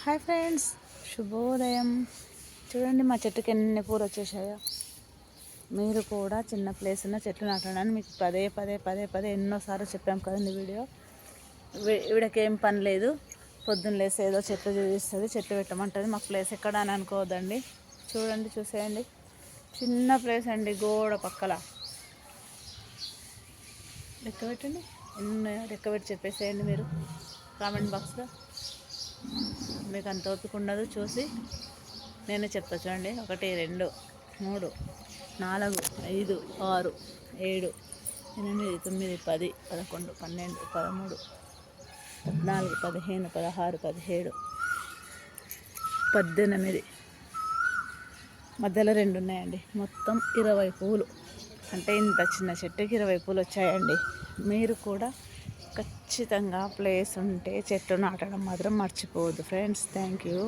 Hi friends, శుభోదయం. చూడండి మా చెట్టుకి ఎన్ని పూలు వచ్చేసాయో. మీరు కూడా చిన్న ప్లేస్ ఉన్న చెట్లు నాటడానికి మీకు పదే పదే పదే పదే ఎన్నోసార్లు చెప్పాం కదండి. ఈవిడకేం పని లేదు, పొద్దున్న లేసి ఏదో చెట్లు చూపిస్తుంది, చెట్లు పెట్టమంటుంది. మాకు ప్లేస్ ఎక్కడ అని అనుకోవద్దండి. చూడండి, చూసేయండి, చిన్న ప్లేస్ అండి, గోడ పక్కల. లెక్క పెట్టండి, ఎన్నో లెక్క పెట్టి చెప్పేసేయండి మీరు కామెంట్ బాక్స్లో. మీకు అంత ఓపిక ఉండదు, చూసి నేనే చెప్తా. చూడండి, 1 2 3 4 5 6 7 8 9 10 11 12 13 14 15 16 17 18 మధ్యలో 2 ఉన్నాయండి. మొత్తం 20 పూలు. అంటే ఇంత చిన్న చెట్టుకి 20 పూలు వచ్చాయండి. మీరు కూడా ఖచ్చితంగా ప్లేస్ ఉంటే చెట్టు నాటడం మాత్రం మర్చిపోవద్దు ఫ్రెండ్స్. Thank you.